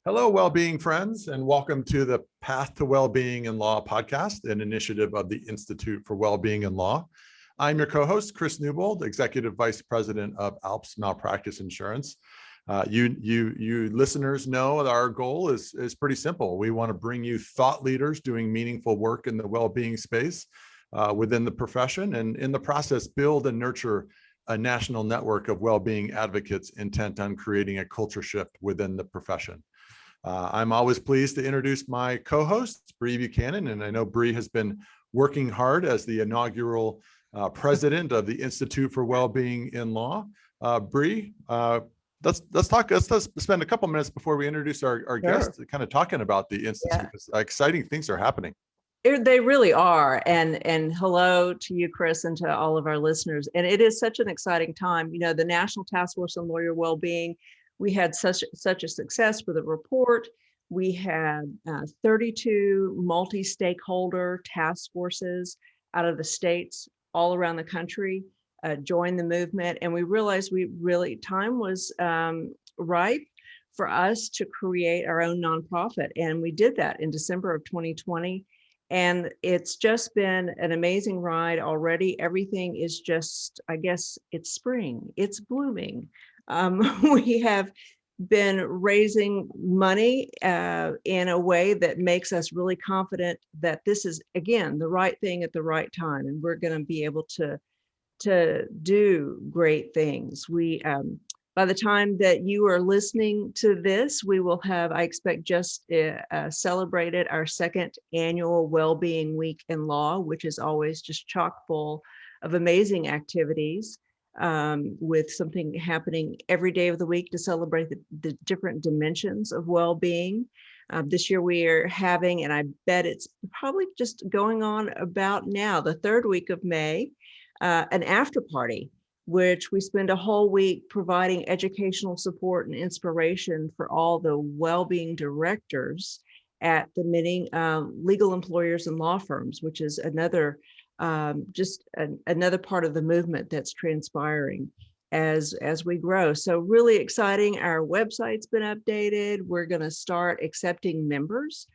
Hello, well-being friends, and welcome to the Path to Wellbeing in Law podcast, an initiative of the Institute for Wellbeing in Law. I'm your co-host, Chris Newbold, Executive Vice President of ALPS Malpractice Insurance. You listeners know that our goal is pretty simple. We want to bring you thought leaders doing meaningful work in the well-being space within the profession, and in the process, build and nurture a national network of well-being advocates intent on creating a culture shift within the profession. I'm always pleased to introduce my co-host, Bree Buchanan, and I know Bree has been working hard as the inaugural president of the Institute for Wellbeing in Law. Bree, let's spend a couple minutes before we introduce our guest, kind of talking about the Institute, because exciting things are happening. They really are. And hello to you, Chris, and to all of our listeners. And it is such an exciting time. You know, the National Task Force on Lawyer Wellbeing, we had such a success with the report. We had 32 multi-stakeholder task forces out of the states all around the country join the movement. And we realized time was ripe for us to create our own nonprofit. And we did that in December of 2020. And it's just been an amazing ride already. Everything is just, I guess it's spring, it's blooming. We have been raising money in a way that makes us really confident that this is, again, the right thing at the right time. And we're going to be able to do great things. By the time that you are listening to this, we will have, I expect, just celebrated our second annual Wellbeing Week in Law, which is always just chock full of amazing activities, with something happening every day of the week to celebrate the different dimensions of well-being. This year we are having, and I bet it's probably just going on about now, the third week of May, an after party, which we spend a whole week providing educational support and inspiration for all the well-being directors at the many legal employers and law firms, which is another part of the movement that's transpiring as we grow. So really exciting. Our website's been updated. We're going to start accepting members,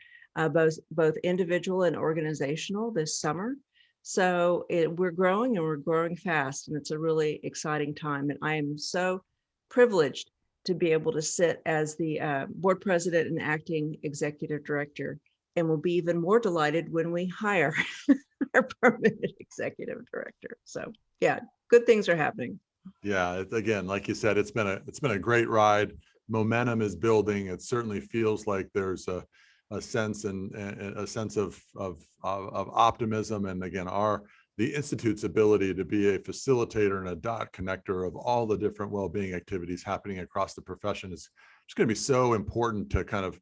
both individual and organizational, this summer. So we're growing, and we're growing fast, and it's a really exciting time. And I am so privileged to be able to sit as the board president and acting executive director, and will be even more delighted when we hire our permanent executive director. So yeah, good things are happening. Yeah, again, like you said, it's been a great ride. Momentum is building. It certainly feels like there's a sense of optimism, and again, the Institute's ability to be a facilitator and a dot connector of all the different well-being activities happening across the profession is just going to be so important to kind of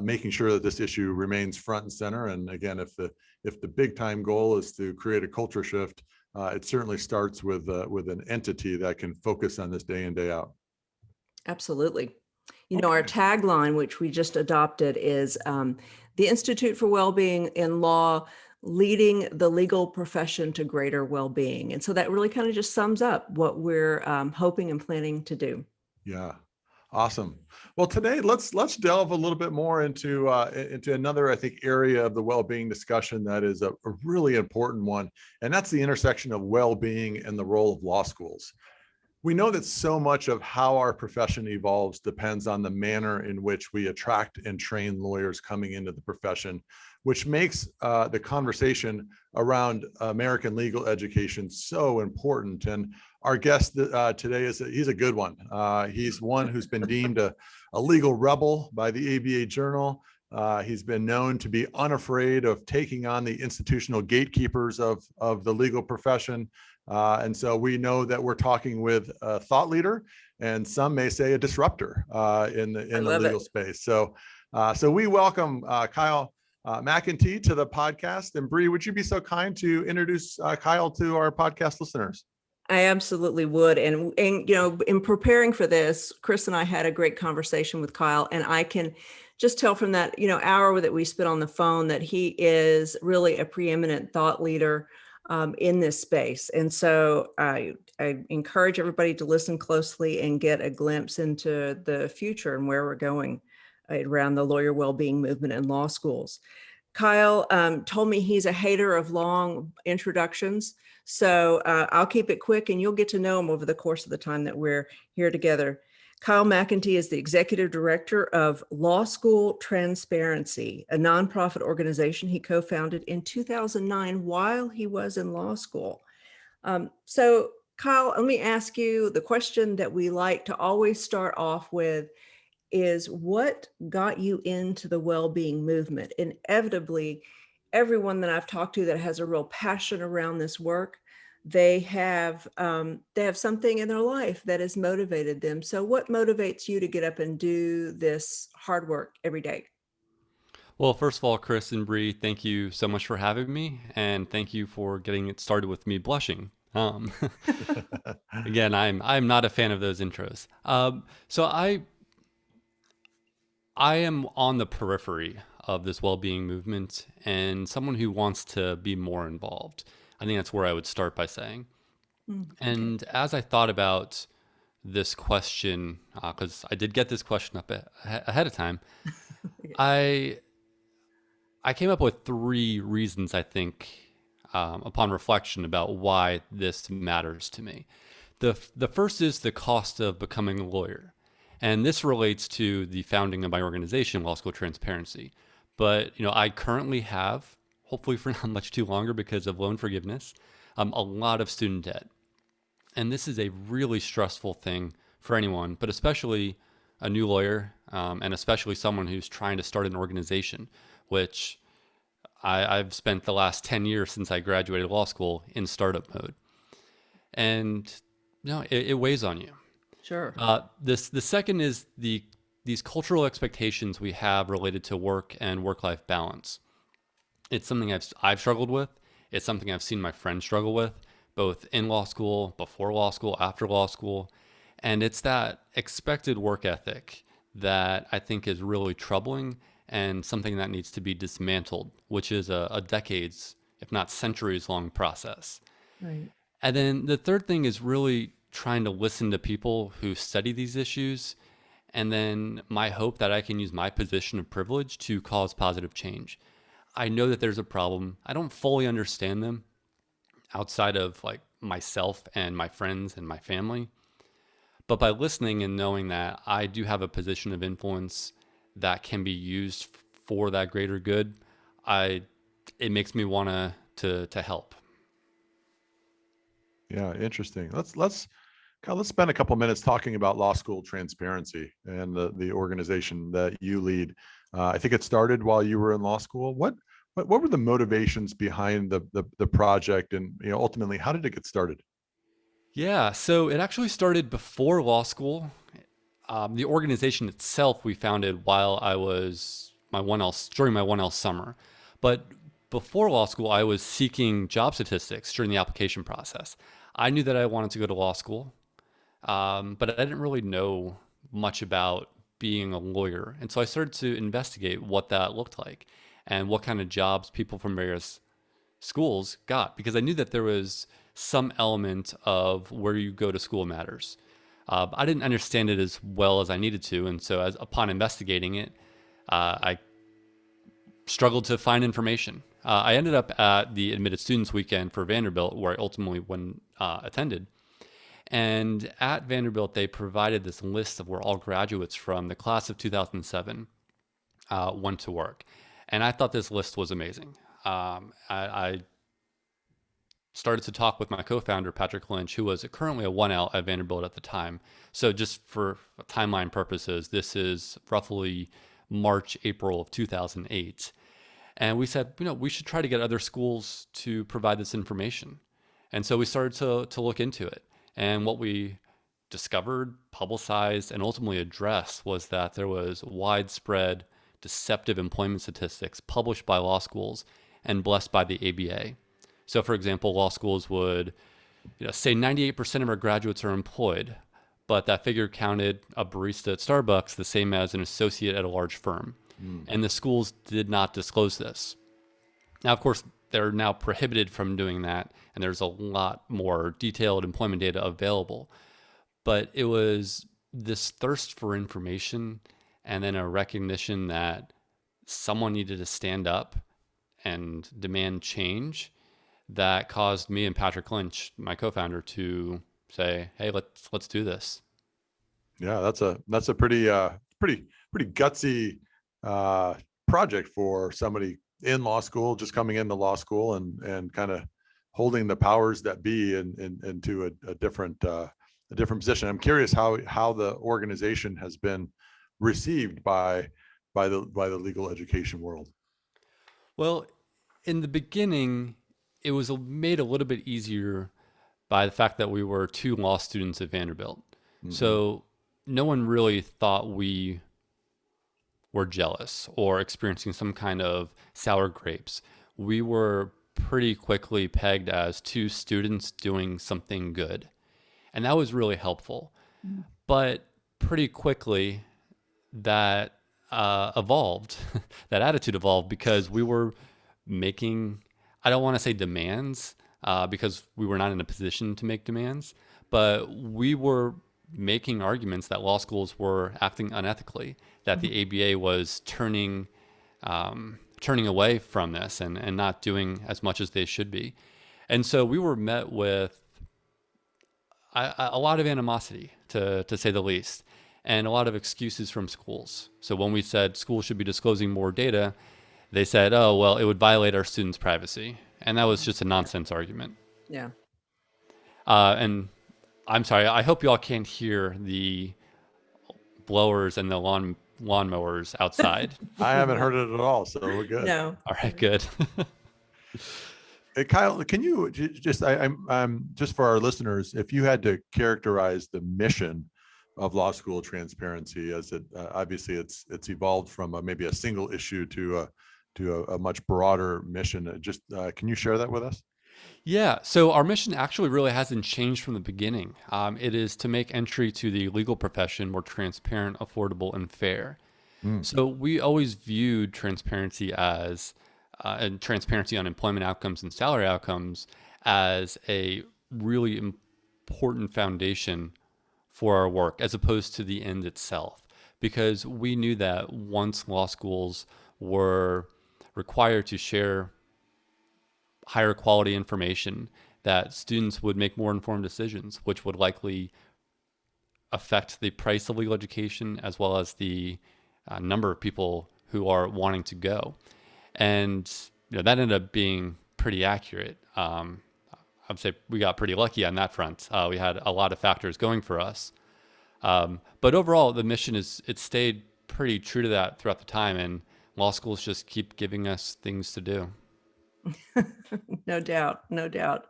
making sure that this issue remains front and center. And again, if the big time goal is to create a culture shift, it certainly starts with an entity that can focus on this day in, day out. Absolutely. You know, our tagline, which we just adopted, is the Institute for Wellbeing in Law, leading the legal profession to greater well-being. And so that really kind of just sums up what we're hoping and planning to do. Yeah. Awesome. Well, today let's delve a little bit more into another, I think, area of the well-being discussion that is a really important one, and that's the intersection of well-being and the role of law schools. We know that so much of how our profession evolves depends on the manner in which we attract and train lawyers coming into the profession, which makes the conversation around American legal education so important. And our guest today he's a good one. He's one who's been deemed a legal rebel by the ABA Journal. He's been known to be unafraid of taking on the institutional gatekeepers of the legal profession. And so we know that we're talking with a thought leader, and some may say a disruptor in the legal space. So we welcome Kyle McEntee to the podcast. And Bree, would you be so kind to introduce Kyle to our podcast listeners? I absolutely would. And you know, in preparing for this, Chris and I had a great conversation with Kyle, and I can just tell from that, you know, hour that we spent on the phone that he is really a preeminent thought leader in this space. And so I encourage everybody to listen closely and get a glimpse into the future and where we're going around the lawyer well-being movement in law schools. Kyle told me he's a hater of long introductions, so I'll keep it quick and you'll get to know him over the course of the time that we're here together. Kyle McEntee is the executive director of Law School Transparency, a nonprofit organization he co-founded in 2009 while he was in law school. So Kyle, let me ask you the question that we like to always start off with is what got you into the well-being movement? Inevitably, everyone that I've talked to that has a real passion around this work, they have something in their life that has motivated them. So what motivates you to get up and do this hard work every day? Well, first of all, Chris and Bree, thank you so much for having me, and thank you for getting it started with me blushing. Again, I'm not a fan of those intros. So I am on the periphery of this well-being movement and someone who wants to be more involved. I think that's where I would start by saying. Okay. And as I thought about this question, because I did get this question up ahead of time, I came up with three reasons I think, upon reflection, about why this matters to me. The first is the cost of becoming a lawyer. And this relates to the founding of my organization, Law School Transparency. But I currently have, hopefully for not much too longer because of loan forgiveness, a lot of student debt. And this is a really stressful thing for anyone, but especially a new lawyer, and especially someone who's trying to start an organization, which I've spent the last 10 years since I graduated law school in startup mode. And it weighs on you. Sure. The second is these cultural expectations we have related to work and work-life balance. It's something I've struggled with. It's something I've seen my friends struggle with, both in law school, before law school, after law school. And it's that expected work ethic that I think is really troubling and something that needs to be dismantled, which is a decades, if not centuries long process. Right. And then the third thing is really trying to listen to people who study these issues. And then my hope that I can use my position of privilege to cause positive change. I know that there's a problem. I don't fully understand them outside of like myself and my friends and my family. But by listening and knowing that I do have a position of influence that can be used for that greater good, it makes me want to help. Yeah, interesting. Kyle, let's spend a couple minutes talking about Law School Transparency and the organization that you lead. I think it started while you were in law school. What were the motivations behind the project, and ultimately how did it get started? Yeah, so it actually started before law school. The organization itself we founded while I was during my 1L summer. But before law school, I was seeking job statistics during the application process. I knew that I wanted to go to law school, but I didn't really know much about being a lawyer. And so I started to investigate what that looked like and what kind of jobs people from various schools got, because I knew that there was some element of where you go to school matters. I didn't understand it as well as I needed to. And so upon investigating it, I struggled to find information. I ended up at the admitted students weekend for Vanderbilt, where I ultimately attended. And at Vanderbilt, they provided this list of where all graduates from the class of 2007 went to work. And I thought this list was amazing. I started to talk with my co-founder, Patrick Lynch, who was currently a 1L at Vanderbilt at the time. So just for timeline purposes, this is roughly March, April of 2008. And we said, we should try to get other schools to provide this information. And so we started to look into it. And what we discovered, publicized, and ultimately addressed was that there was widespread deceptive employment statistics published by law schools and blessed by the ABA. So for example, law schools would say 98% of our graduates are employed, but that figure counted a barista at Starbucks the same as an associate at a large firm. And the schools did not disclose this. Now, of course, they're now prohibited from doing that, and there's a lot more detailed employment data available. But it was this thirst for information and then a recognition that someone needed to stand up and demand change that caused me and Patrick Lynch, my co-founder, to say, "Hey, let's do this." Yeah, that's a pretty gutsy uh, project for somebody in law school, just coming into law school and kind of holding the powers that be into a different position. I'm curious how the organization has been received by the legal education world. Well, in the beginning, it was made a little bit easier by the fact that we were two law students at Vanderbilt. Hmm. So no one really thought we were jealous or experiencing some kind of sour grapes. We were pretty quickly pegged as two students doing something good. And that was really helpful. Mm. But pretty quickly, that evolved, that attitude evolved because we were making, I don't want to say demands, because we were not in a position to make demands, but we were making arguments that law schools were acting unethically, that the ABA was turning away from this and not doing as much as they should be. And so we were met with a lot of animosity, to say the least, and a lot of excuses from schools. So when we said schools should be disclosing more data, they said, "Oh, well, it would violate our students' privacy." And that was just a nonsense argument. Yeah. And I'm sorry, I hope you all can't hear the blowers and the lawnmowers outside. I haven't heard it at all, so we're good. No. All right, good. Hey, Kyle, can you just I'm just for our listeners, if you had to characterize the mission of law school transparency, as it obviously it's evolved from maybe a single issue to a much broader mission. Just can you share that with us? Yeah, so our mission actually really hasn't changed from the beginning. It is to make entry to the legal profession more transparent, affordable, and fair. Mm. So we always viewed transparency as and transparency on employment outcomes and salary outcomes as a really important foundation for our work as opposed to the end itself. Because we knew that once law schools were required to share higher quality information, that students would make more informed decisions, which would likely affect the price of legal education as well as the number of people who are wanting to go. And that ended up being pretty accurate. I would say we got pretty lucky on that front. We had a lot of factors going for us. But overall, the mission it stayed pretty true to that throughout the time. And law schools just keep giving us things to do. No doubt, no doubt.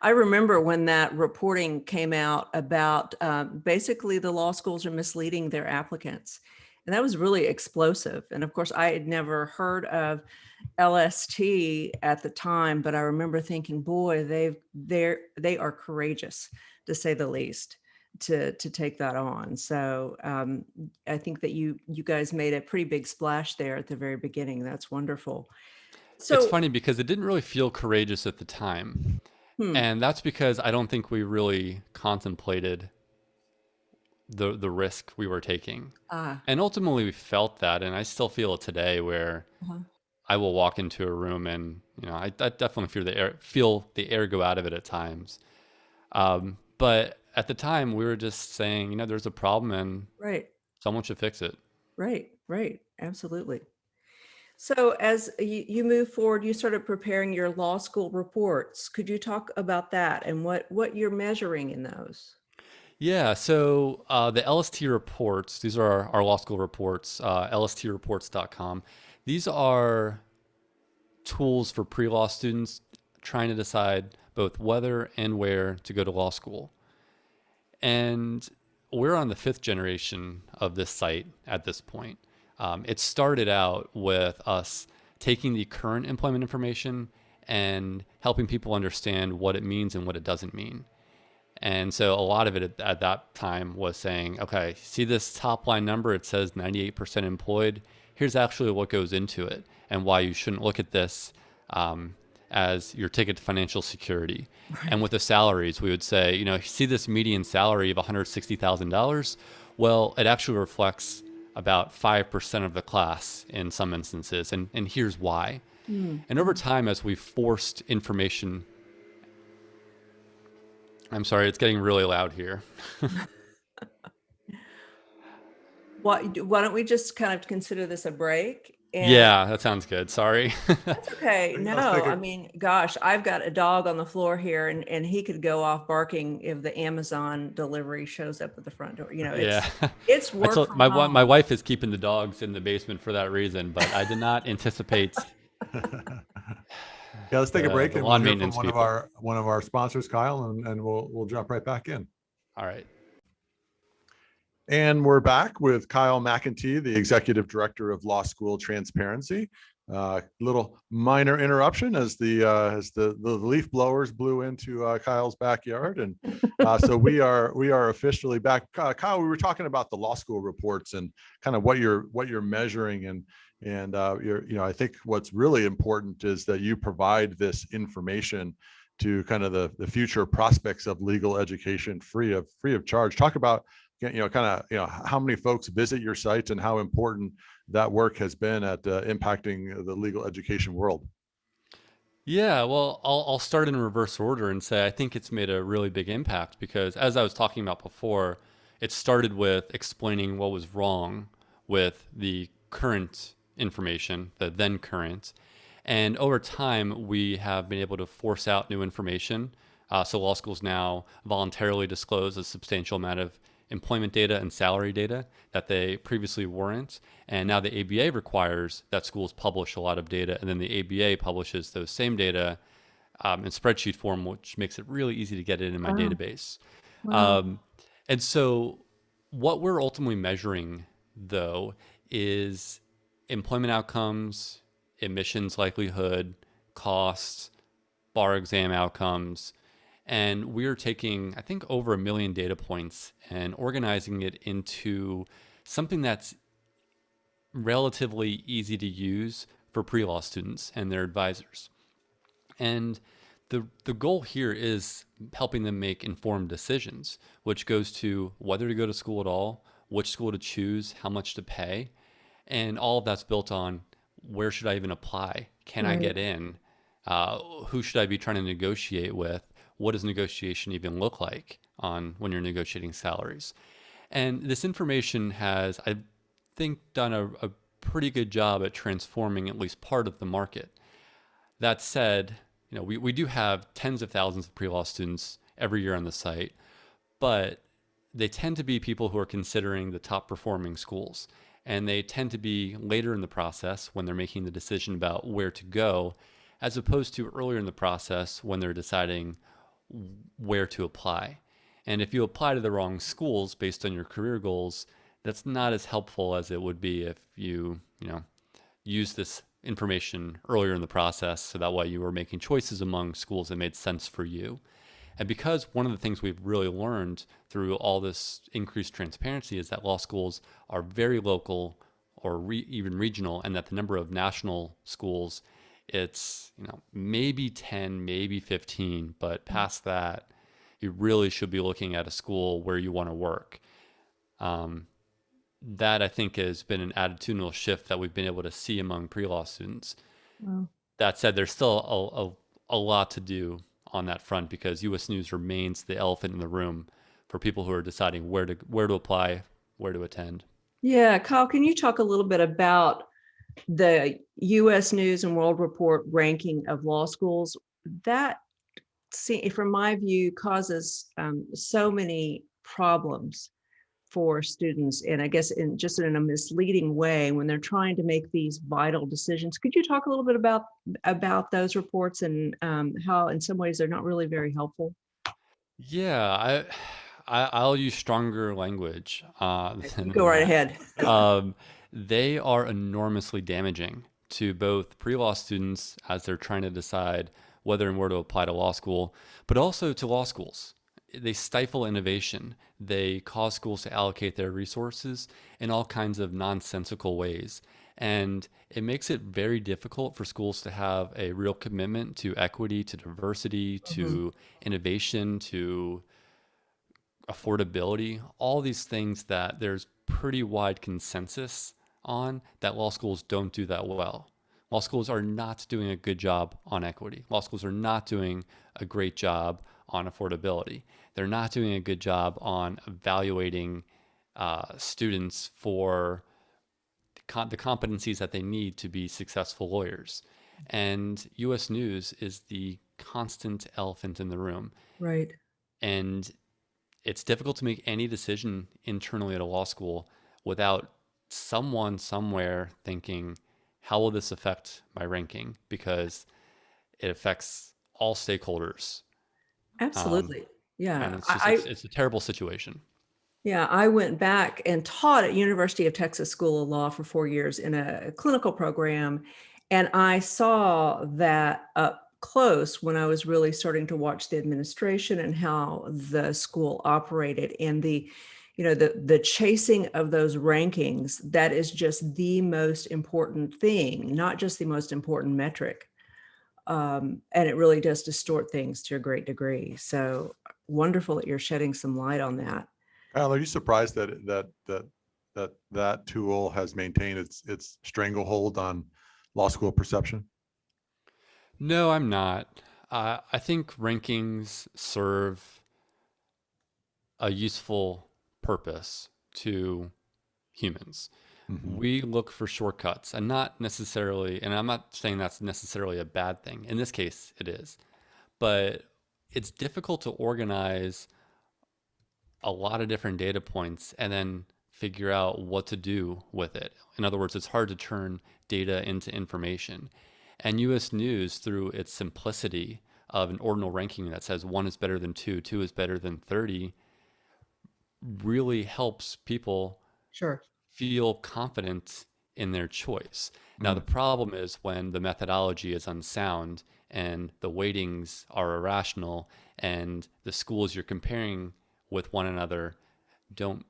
I remember when that reporting came out about basically the law schools are misleading their applicants. And that was really explosive. And of course, I had never heard of LST at the time, but I remember thinking, boy, they are courageous, to say the least, to take that on. So I think that you guys made a pretty big splash there at the very beginning. That's wonderful. It's So, funny because it didn't really feel courageous at the time. hmm, And that's because I don't think we really contemplated the risk we were taking. ah, And ultimately we felt that, and I still feel it today where uh-huh. I will walk into a room and, I definitely feel the air go out of it at times. But at the time we were just saying, there's a problem and Right, someone should fix it. right, absolutely. So as you move forward, you started preparing your law school reports. Could you talk about that and what you're measuring in those? Yeah, so the LST reports, these are our law school reports, lstreports.com. These are tools for pre-law students trying to decide both whether and where to go to law school. And we're on the 5th generation of this site at this point. It started out with us taking the current employment information and helping people understand what it means and what it doesn't mean. And so a lot of it at that time was saying, okay, see this top line number, it says 98% employed. Here's actually what goes into it and why you shouldn't look at this as your ticket to financial security. Right. And with the salaries, we would say, see this median salary of $160,000. Well, it actually reflects about 5% of the class in some instances. And here's why. Mm. And over time, as we've forced information, I'm sorry, it's getting really loud here. Why don't we just kind of consider this a break? And Yeah, that sounds good. Sorry. that's okay. Let's take No, I a mean, gosh, I've got a dog on the floor here, and he could go off barking if the Amazon delivery shows up at the front door. You know, Yeah. it's I work told from my home. wife is keeping the dogs in the basement for that reason, but I did not anticipate yeah, let's take a break the and we'll lawn hear from maintenance people. one of our sponsors, Kyle, and we'll jump right back in. All right. And we're back with Kyle McEntee, the Executive Director of Law School Transparency. Little minor interruption as the leaf blowers blew into Kyle's backyard, and so we are officially back. Kyle, we were talking about the law school reports and kind of what you're measuring, and I think what's really important is that you provide this information to kind of the future prospects of legal education free of charge. Talk about how many folks visit your sites and how important that work has been at impacting the legal education world. Yeah, well, I'll start in reverse order and say I think it's made a really big impact because, as I was talking about before, it started with explaining what was wrong with the current information, the then current. And over time, we have been able to force out new information. So law schools now voluntarily disclose a substantial amount of employment data and salary data that they previously weren't. And now the ABA requires that schools publish a lot of data, and then the ABA publishes those same data in spreadsheet form, which makes it really easy to get it in my Wow. database. Wow. Um, and so, what we're ultimately measuring, though, is employment outcomes, admissions likelihood, costs, bar exam outcomes. And we're taking, I think, over 1 million data points and organizing it into something that's relatively easy to use for pre-law students and their advisors. And the goal here is helping them make informed decisions, which goes to whether to go to school at all, which school to choose, how much to pay, and all of that's built on where should I even apply? Can I Right. get in? Who should I be trying to negotiate with? What does negotiation even look like on when you're negotiating salaries? And this information has, I think, done a pretty good job at transforming at least part of the market. That said, we do have tens of thousands of pre-law students every year on the site, but they tend to be people who are considering the top performing schools. And they tend to be later in the process when they're making the decision about where to go, as opposed to earlier in the process when they're deciding where to apply. And if you apply to the wrong schools based on your career goals, that's not as helpful as it would be if you use this information earlier in the process so that way you were making choices among schools that made sense for you. And because one of the things we've really learned through all this increased transparency is that law schools are very local or even regional, and that the number of national schools, it's maybe 10, maybe 15, but past that, you really should be looking at a school where you want to work. That I think has been an attitudinal shift that we've been able to see among pre-law students. Wow. That said, there's still a lot to do on that front because U.S. News remains the elephant in the room for people who are deciding where to apply, where to attend. Yeah, Kyle, can you talk a little bit about the U.S. News and World Report ranking of law schools? That, from my view, causes so many problems for students, and I guess in a misleading way when they're trying to make these vital decisions. Could you talk a little bit about those reports and how, in some ways, they're not really very helpful? Yeah, I'll use stronger language You than go right that. ahead. Um, they are enormously damaging to both pre-law students as they're trying to decide whether and where to apply to law school, but also to law schools. They stifle innovation. They cause schools to allocate their resources in all kinds of nonsensical ways. And it makes it very difficult for schools to have a real commitment to equity, to diversity, Mhm. to innovation, to affordability, all these things that there's pretty wide consensus on that law schools don't do that well. Law schools are not doing a good job on equity. Law schools are not doing a great job on affordability. They're not doing a good job on evaluating students for the competencies that they need to be successful lawyers. And US News is the constant elephant in the room. Right. And it's difficult to make any decision internally at a law school without someone somewhere thinking, how will this affect my ranking? Because it affects all stakeholders. Um, Absolutely. and Yeah. it's just, it's a terrible situation. Yeah, I went back and taught at University of Texas School of Law for 4 years in a clinical program, and I saw that up close when I was really starting to watch the administration and how the school operated and the chasing of those rankings. That is just the most important thing, not just the most important metric. And it really does distort things to a great degree. So wonderful that you're shedding some light on that. Kyle, are you surprised that tool has maintained its stranglehold on law school perception? No, I'm not. I think rankings serve a useful purpose to humans. Mm-hmm. We look for shortcuts and not necessarily, and I'm not saying that's necessarily a bad thing. In this case, it is. But it's difficult to organize a lot of different data points and then figure out what to do with it. In other words, it's hard to turn data into information. And US News, through its simplicity of an ordinal ranking that says 1 is better than 2, 2 is better than 30, really helps people Sure. feel confident in their choice. Now, the problem is when the methodology is unsound and the weightings are irrational and the schools you're comparing with one another don't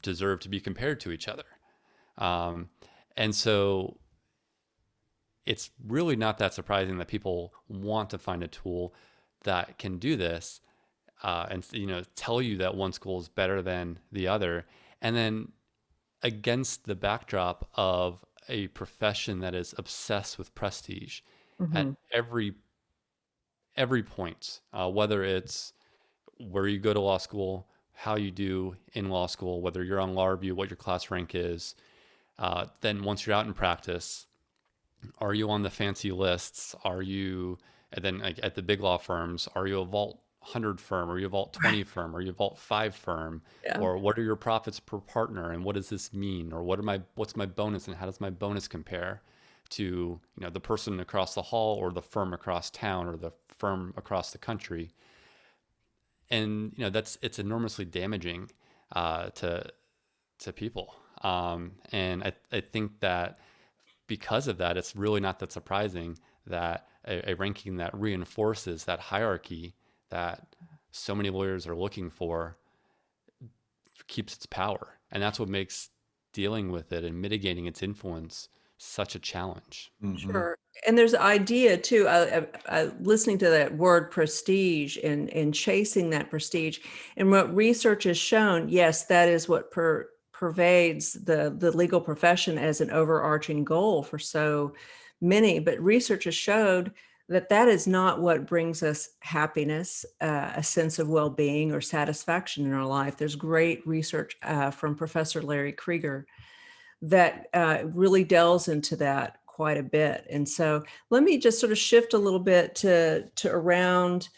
deserve to be compared to each other. Um, and so it's really not that surprising that people want to find a tool that can do this, and tell you that one school is better than the other, and then against the backdrop of a profession that is obsessed with prestige at Hmm. every point, whether it's where you go to law school, how you do in law school, whether you're on law review, what your class rank is. Then once you're out in practice, are you on the fancy lists? Are you, and then like at the big law firms, are you a Vault 100 firm? Are you a Vault 20 firm? Are you a Vault 5 firm? Yeah. Or what are your profits per partner? And what does this mean? Or what's my bonus and how does my bonus compare to, the person across the hall or the firm across town or the firm across the country? And, it's enormously damaging to people. And I think that because of that, it's really not that surprising that a ranking that reinforces that hierarchy that so many lawyers are looking for keeps its power. And that's what makes dealing with it and mitigating its influence such a challenge. Mm-hmm. Sure. And there's the idea too, listening to that word prestige and chasing that prestige. And what research has shown, yes, that is what pervades the legal profession as an overarching goal for so many. But research has showed that that is not what brings us happiness, a sense of well-being or satisfaction in our life. There's great research from Professor Larry Krieger that really delves into that quite a bit. And so let me just sort of shift a little bit to around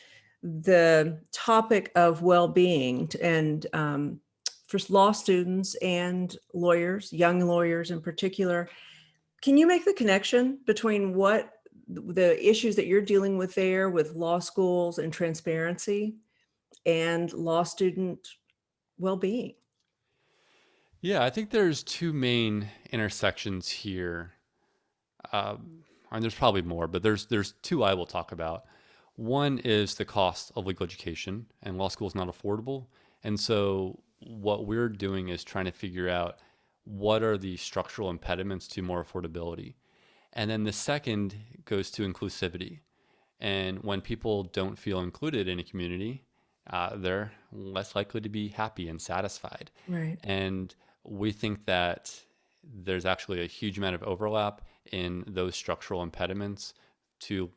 the topic of well-being and for law students and lawyers, young lawyers in particular. Can you make the connection between what the issues that you're dealing with there with law schools and transparency and law student well-being? Yeah, I think there's two main intersections here. And there's probably more, but there's two I will talk about. One is the cost of legal education, and law school is not affordable. And so what we're doing is trying to figure out what are the structural impediments to more affordability. And then the second goes to inclusivity. And when people don't feel included in a community, they're less likely to be happy and satisfied. Right. And we think that there's actually a huge amount of overlap in those structural impediments to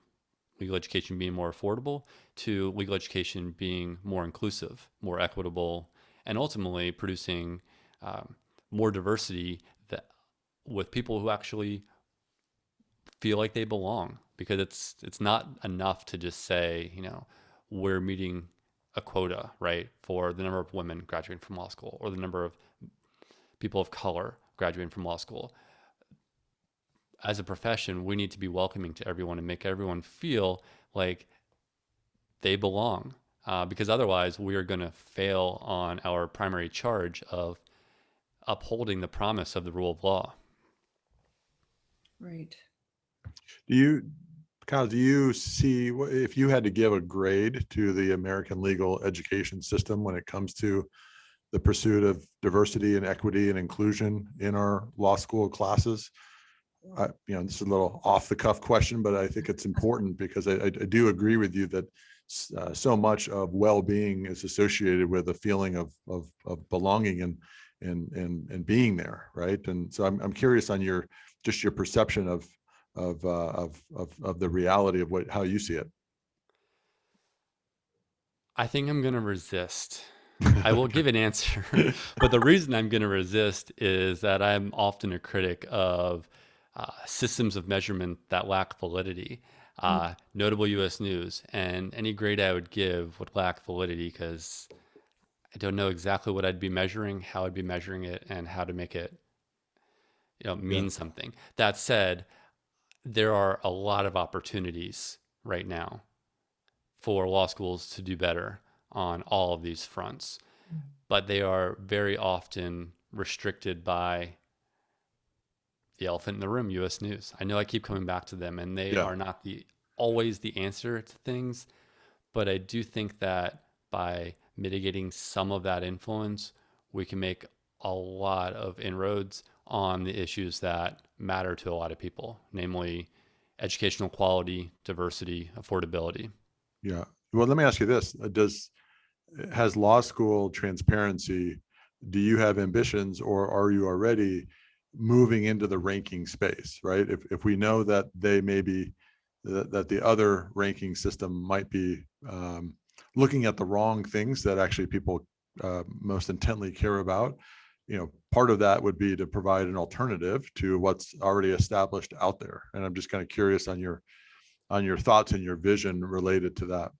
legal education being more affordable, to legal education being more inclusive, more equitable, and ultimately producing more diversity that with people who actually feel like they belong. Because it's not enough to just say, we're meeting a quota, right, for the number of women graduating from law school or the number of people of color graduating from law school. As a profession, we need to be welcoming to everyone and make everyone feel like they belong, because otherwise we are going to fail on our primary charge of upholding the promise of the rule of law. Right. Do you, Kyle, do you see, if you had to give a grade to the American legal education system when it comes to the pursuit of diversity and equity and inclusion in our law school classes? This is a little off the cuff question, but I think it's important because I do agree with you that so much of well-being is associated with a feeling of belonging and being there, right? And so I'm curious on your perception of the reality of how you see it. I think I'm going to resist. I will give an answer, but the reason I'm going to resist is that I'm often a critic of systems of measurement that lack validity. Notable U.S. news, and any grade I would give would lack validity because I don't know exactly what I'd be measuring, how I'd be measuring it, and how to make it mean Yeah. something. That said, there are a lot of opportunities right now for law schools to do better on all of these fronts, but they are very often restricted by the elephant in the room, U.S. news. I know I keep coming back to them, and they Yeah. are not always the answer to things, but I do think that by mitigating some of that influence, we can make a lot of inroads on the issues that matter to a lot of people, namely educational quality, diversity, affordability. Yeah. Well, let me ask you this. Has law school transparency, do you have ambitions, or are you already moving into the ranking space, right? If we know that they may be, that the other ranking system might be looking at the wrong things that actually people most intently care about, part of that would be to provide an alternative to what's already established out there. And I'm just kind of curious on your thoughts and your vision related to that.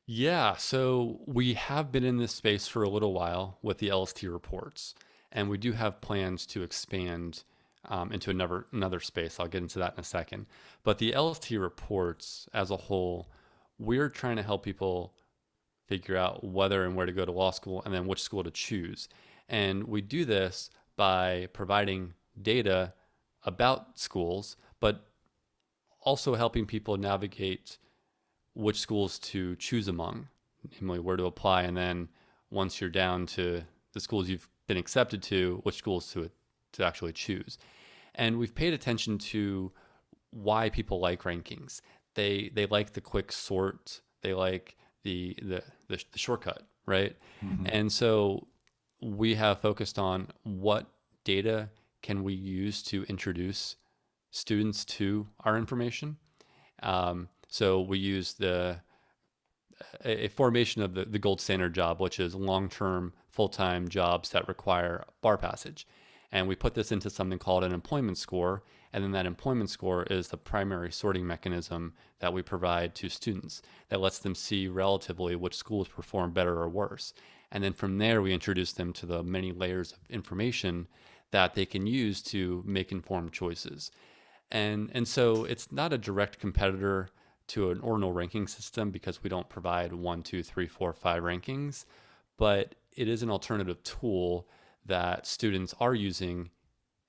Yeah, so we have been in this space for a little while with the LST reports, and we do have plans to expand into another space. I'll get into that in a second. But the LST reports as a whole, we're trying to help people figure out whether and where to go to law school and then which school to choose. And we do this by providing data about schools, but also helping people navigate which schools to choose among, namely where to apply, and then once you're down to the schools you've been accepted to, which schools to actually choose. And we've paid attention to why people like rankings. They like the quick sort. They like the shortcut, right? Mhm. And so we have focused on what data can we use to introduce students to our information. So we use a formation of the gold standard job, which is long-term, full-time jobs that require bar passage. And we put this into something called an employment score. And then that employment score is the primary sorting mechanism that we provide to students that lets them see relatively which schools perform better or worse. And then from there, we introduce them to the many layers of information that they can use to make informed choices. And so it's not a direct competitor to an ordinal ranking system because we don't provide 1, 2, 3, 4, 5 rankings, but it is an alternative tool that students are using,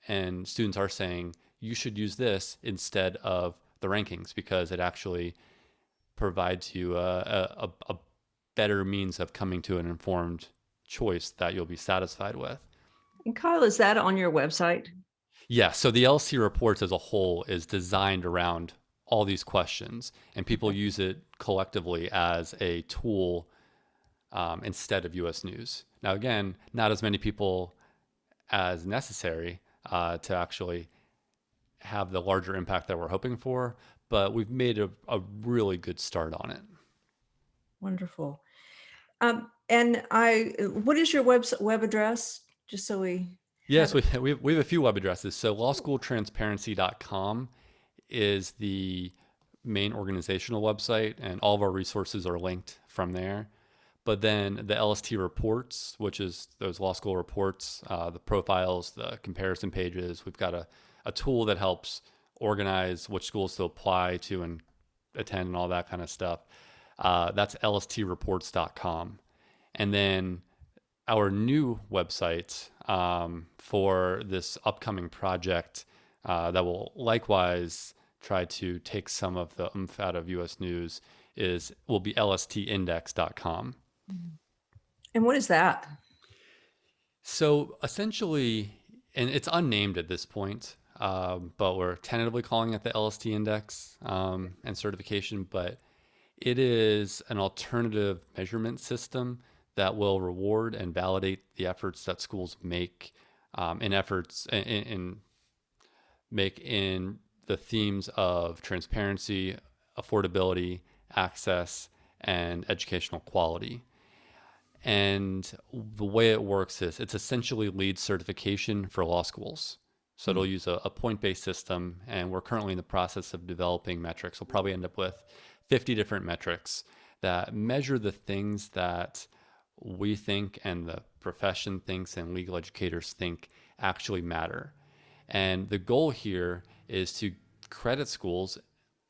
and students are saying you should use this instead of the rankings because it actually provides you a better means of coming to an informed choice that you'll be satisfied with. And Kyle, is that on your website? Yeah, so the LC reports as a whole is designed around all these questions, and people use it collectively as a tool instead of US News. Now, again, not as many people as necessary to actually have the larger impact that we're hoping for, but we've made a really good start on it. Wonderful. What is your web address? Just so we Yes, have it. we have a few web addresses. So lawschooltransparency.com is the main organizational website, and all of our resources are linked from there. But then the LST reports, which is those law school reports, the profiles, the comparison pages, we've got a tool that helps organize which schools to apply to and attend and all that kind of stuff. That's lstreports.com. And then our new website for this upcoming project that will likewise try to take some of the oomph out of US News will be lstindex.com. And what is that? So essentially, and it's unnamed at this point, but we're tentatively calling it the LST Index and certification, but it is an alternative measurement system that will reward and validate the efforts that schools make in the themes of transparency, affordability, access, and educational quality. And the way it works is it's essentially LEED certification for law schools. So it'll use a point-based system, and we're currently in the process of developing metrics. We'll probably end up with 50 different metrics that measure the things that we think and the profession thinks and legal educators think actually matter. And the goal here is to credit schools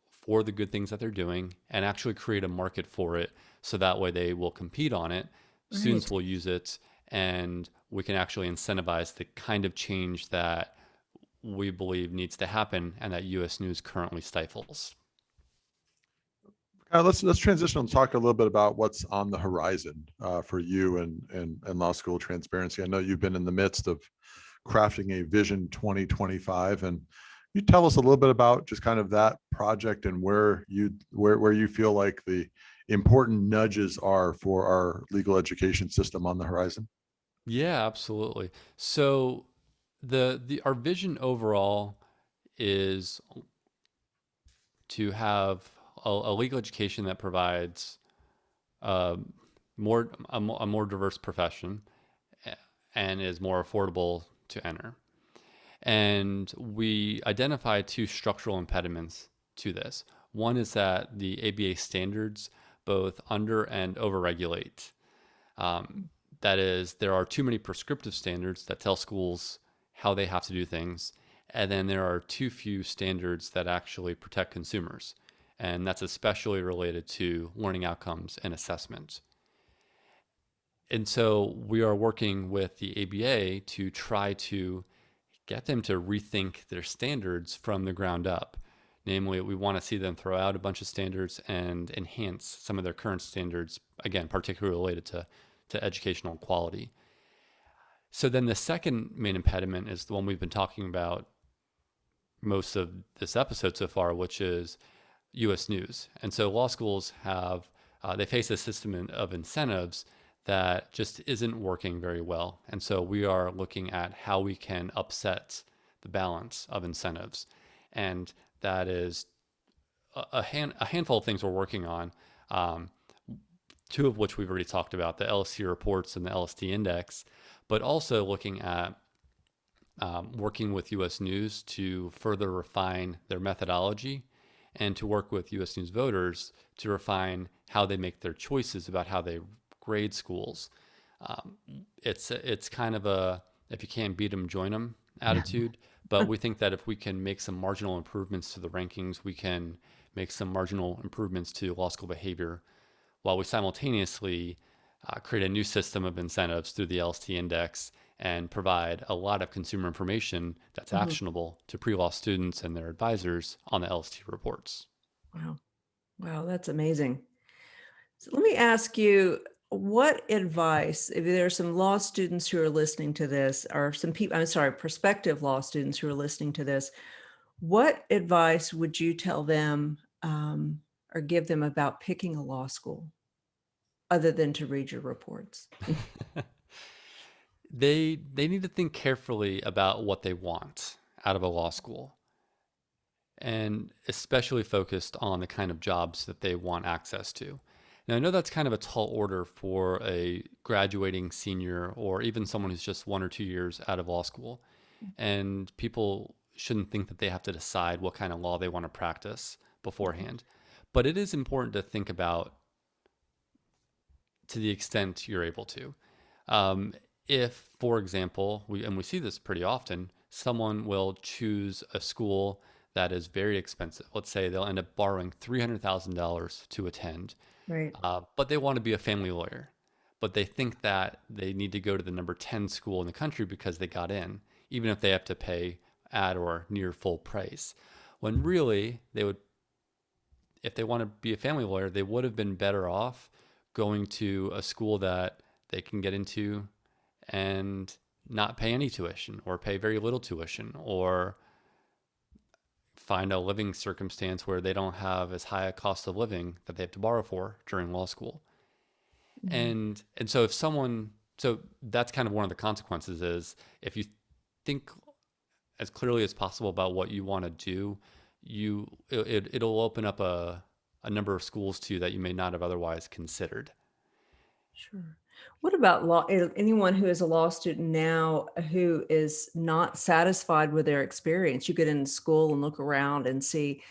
for the good things that they're doing and actually create a market for it, so that way they will compete on it. Right. Students will use it, and we can actually incentivize the kind of change that we believe needs to happen and that US News currently stifles. Let's transition and talk a little bit about what's on the horizon for you and law school transparency. I know you've been in the midst of crafting a Vision 2025, and you tell us a little bit about just kind of that project and where you feel like the important nudges are for our legal education system on the horizon. Yeah, absolutely. So our vision overall is to have a legal education that provides a more diverse profession and is more affordable to enter. And we identify two structural impediments to this. One is that the ABA standards both under and overregulate. That is, there are too many prescriptive standards that tell schools how they have to do things, and then there are too few standards that actually protect consumers. And that's especially related to learning outcomes and assessment. And so we are working with the ABA to try to get them to rethink their standards from the ground up. Namely, we want to see them throw out a bunch of standards and enhance some of their current standards, again, particularly related to educational quality. So then the second main impediment is the one we've been talking about most of this episode so far, which is US News. And so law schools they face a system of incentives that just isn't working very well. And so we are looking at how we can upset the balance of incentives. And that is a handful of things we're working on, two of which we've already talked about, the LST reports and the LST index, but also looking at working with US News to further refine their methodology and to work with US News voters to refine how they make their choices about how they grade schools. It's kind of a, if you can't beat them, join them attitude. But we think that if we can make some marginal improvements to the rankings, we can make some marginal improvements to law school behavior, while we simultaneously create a new system of incentives through the LST index and provide a lot of consumer information that's actionable to pre-law students and their advisors on the LST reports. Wow. Wow, that's amazing. So let me ask you, what advice, if there are some law students who are listening to this, or some people, prospective law students who are listening to this, what advice would you tell them or give them about picking a law school? other than to read your reports? They need to think carefully about what they want out of a law school, and especially focused on the kind of jobs that they want access to. Now, I know that's kind of a tall order for a graduating senior or even someone who's just 1 or 2 years out of law school. And people shouldn't think that they have to decide what kind of law they want to practice beforehand. But it is important to think about to the extent you're able to. Um, if, for example, we see this pretty often, someone will choose a school that is very expensive. Let's say they'll end up borrowing $300,000 to attend, Right. but they want to be a family lawyer. But they think that they need to go to the number 10 school in the country because they got in, even if they have to pay at or near full price. When really, they would, if they want to be a family lawyer, they would have been better off going to a school that they can get into and not pay any tuition or pay very little tuition, or find a living circumstance where they don't have as high a cost of living that they have to borrow for during law school. Mhm. And so if someone, so that's kind of one of the consequences is if you think as clearly as possible about what you want to do, it'll open up a number of schools to you that you may not have otherwise considered. Sure. What about law? Anyone who is a law student now who is not satisfied with their experience? You get into school and look around and see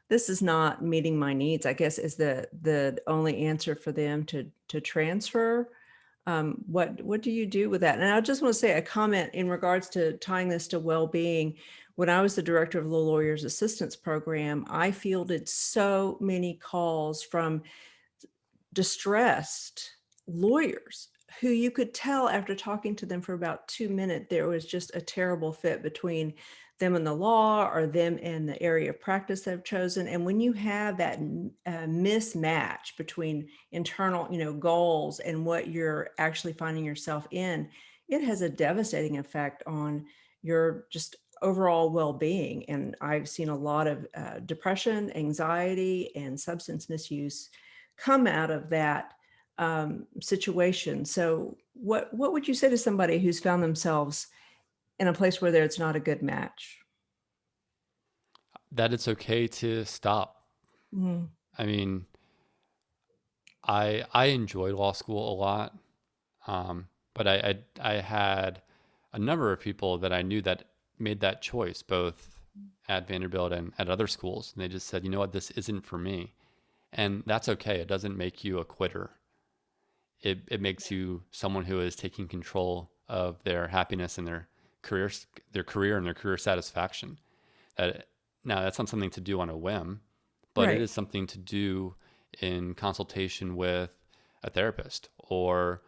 this is not meeting my needs. I guess is the only answer for them to transfer. What do you do with that? And I just want to say a comment in regards to tying this to well-being. When I was the director of the Lawyers Assistance Program, I fielded so many calls from distressed lawyers who you could tell after talking to them for about 2 minutes, there was just a terrible fit between them and the law or them and the area of practice they've chosen. And when you have that mismatch between internal, goals and what you're actually finding yourself in, it has a devastating effect on your just overall well-being. And I've seen a lot of depression, anxiety, and substance misuse come out of that situation. So what would you say to somebody who's found themselves in a place where it's not a good match? That it's okay to stop. Mm, I mean, I enjoyed law school a lot, but I had a number of people that I knew that made that choice, both at Vanderbilt and at other schools, and they just said, you know what, this isn't for me, and that's okay. It doesn't make you a quitter. It makes you someone who is taking control of their happiness and career, and their career satisfaction. That now that's not something to do on a whim, but it right. is something to do in consultation with a therapist or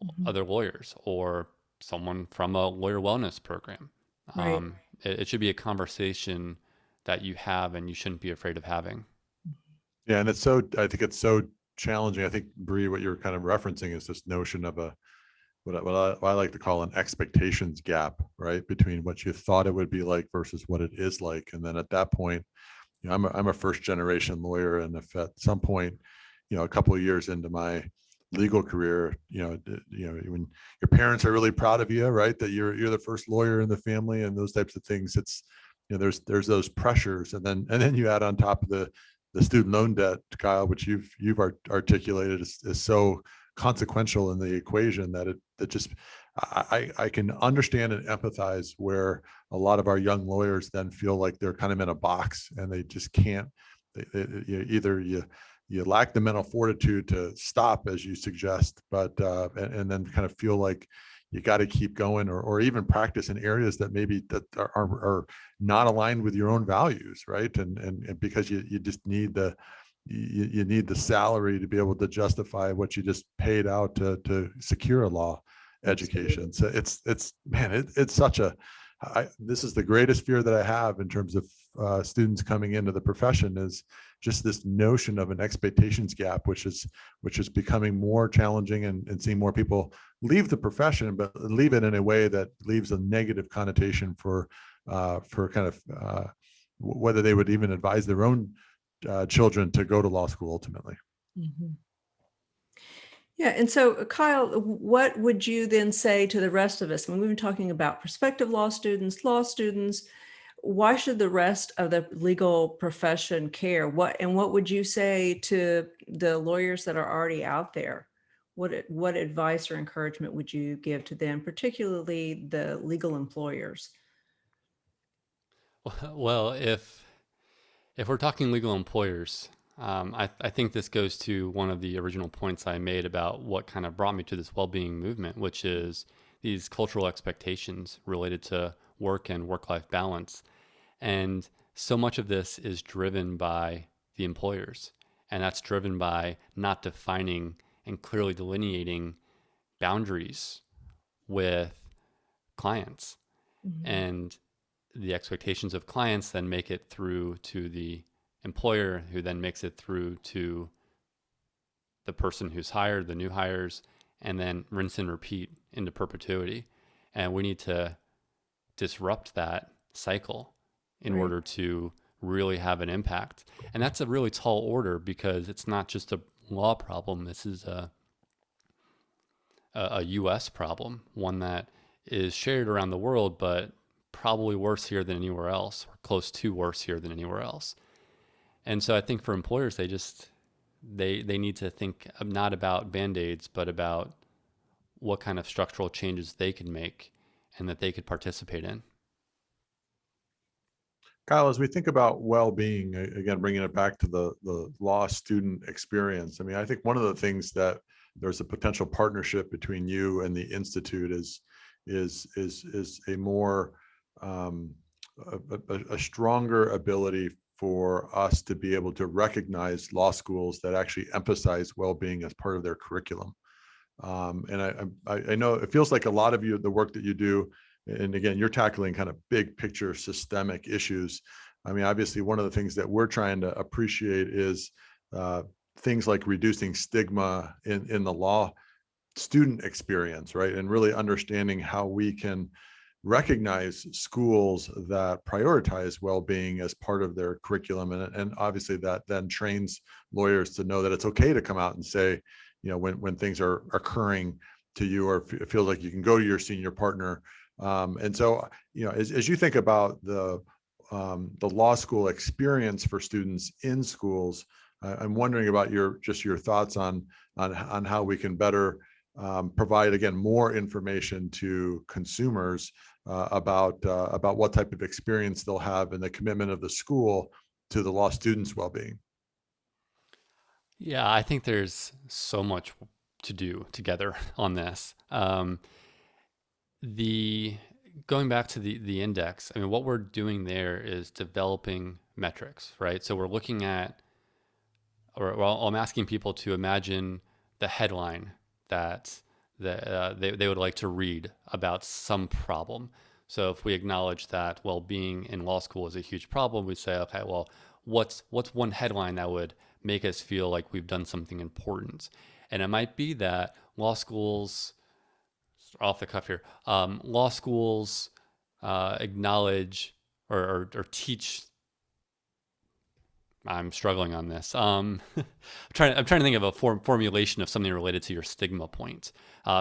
Mhm. other lawyers or someone from a lawyer wellness program. Right. It should be a conversation that you have and you shouldn't be afraid of having. Yeah, and I think it's so challenging. I think, Bree, what you're kind of referencing is this notion of a what I like to call an expectations gap, right? Between what you thought it would be like versus what it is like. And then at that point, I'm a first generation lawyer. And if at some point, a couple of years into my legal career, when your parents are really proud of you, right? That you're the first lawyer in the family and those types of things, it's, there's those pressures. And then you add on top of the student loan debt, Kyle, which you've articulated is so consequential in the equation that just I can understand and empathize where a lot of our young lawyers then feel like they're kind of in a box and they just can't. Either you lack the mental fortitude to stop, as you suggest, but and then kind of feel like you got to keep going, or even practice in areas that maybe that are not aligned with your own values, right? And because you just need you need the salary to be able to justify what you just paid out to secure a law Absolutely. education. So it's man, it's such a this is the greatest fear that I have in terms of students coming into the profession, is just this notion of an expectations gap, which is becoming more challenging, and seeing more people leave the profession, but leave it in a way that leaves a negative connotation for kind of whether they would even advise their own children to go to law school ultimately. Mhm. Yeah. And so, Kyle, what would you then say to the rest of us? When we've been talking about prospective law students, why should the rest of the legal profession care? What would you say to the lawyers that are already out there? What advice or encouragement would you give to them, particularly the legal employers? Well, if we're talking legal employers, I think this goes to one of the original points I made about what kind of brought me to this well-being movement, which is these cultural expectations related to work and work-life balance. And so much of this is driven by the employers, and that's driven by not defining and clearly delineating boundaries with clients. Mhm. And the expectations of clients then make it through to the employer, who then makes it through to the person who's hired, the new hires, and then rinse and repeat into perpetuity. And we need to disrupt that cycle in Right. order to really have an impact. And that's a really tall order because it's not just a law problem. This is a US problem, one that is shared around the world, but probably worse here than anywhere else, or close to worse here than anywhere else. And so I think for employers, they need to think not about band-aids, but about what kind of structural changes they can make and that they could participate in. Kyle, as we think about well-being, again, bringing it back to the law student experience, I mean, I think one of the things that there's a potential partnership between you and the Institute is a more um, a stronger ability for us to be able to recognize law schools that actually emphasize well-being as part of their curriculum. And I know it feels like a lot of you, the work that you do, and again, you're tackling kind of big picture systemic issues. I mean, obviously, one of the things that we're trying to appreciate is uh, things like reducing stigma in the law student experience, right? And really understanding how we can recognize schools that prioritize well-being as part of their curriculum, and obviously that then trains lawyers to know that it's okay to come out and say, when things are occurring to you, or it feels like you can go to your senior partner. And so, as you think about the law school experience for students in schools, I'm wondering about your thoughts on how we can better provide, again, more information to consumers about what type of experience they'll have and the commitment of the school to the law students' well-being. Yeah, I think there's so much to do together on this. The Going back to the index, I mean, what we're doing there is developing metrics, right? So we're looking at, or well, I'm asking people to imagine the headline that they would like to read about some problem. So if we acknowledge that well-being in law school is a huge problem, we say, okay, well, what's one headline that would make us feel like we've done something important? And it might be that law schools, off the cuff here, law schools acknowledge or teach. I'm struggling on this. I'm trying to think of a formulation of something related to your stigma point.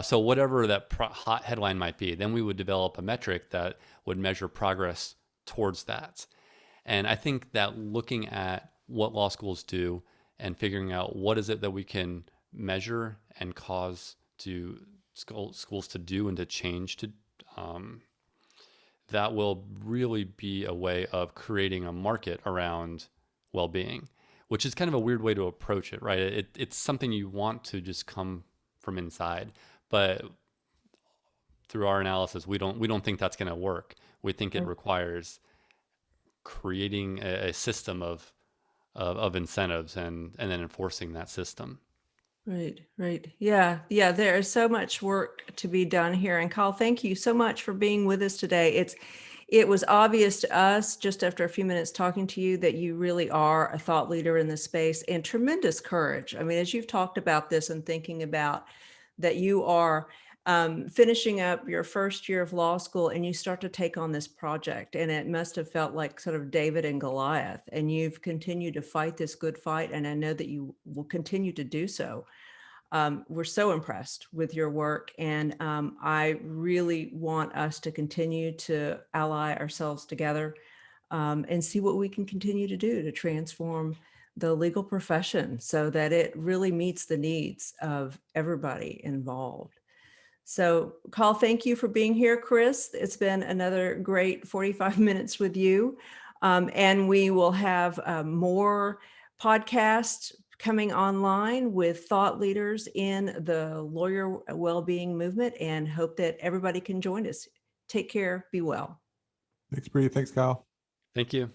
So whatever that hot headline might be, then we would develop a metric that would measure progress towards that. And I think that looking at what law schools do and figuring out what is it that we can measure and cause to schools to do and to change to, um, that will really be a way of creating a market around well-being, which is kind of a weird way to approach it, right? It's something you want to just come from inside, but through our analysis, we don't think that's going to work. We think it Right. requires creating a system of incentives and then enforcing that system. Right, right. Yeah, yeah, there is so much work to be done here. And Kyle, thank you so much for being with us today. It was obvious to us just after a few minutes talking to you that you really are a thought leader in this space and tremendous courage. I mean, as you've talked about this and thinking about that you are finishing up your first year of law school and you start to take on this project, and it must have felt like sort of David and Goliath, and you've continued to fight this good fight, and I know that you will continue to do so. We're so impressed with your work, and I really want us to continue to ally ourselves together and see what we can continue to do to transform the legal profession so that it really meets the needs of everybody involved. So, Carl, thank you for being here, Chris. It's been another great 45 minutes with you. And we will have more podcasts coming online with thought leaders in the lawyer well-being movement, and hope that everybody can join us. Take care. Be well. Thanks, Bree. Thanks, Kyle. Thank you.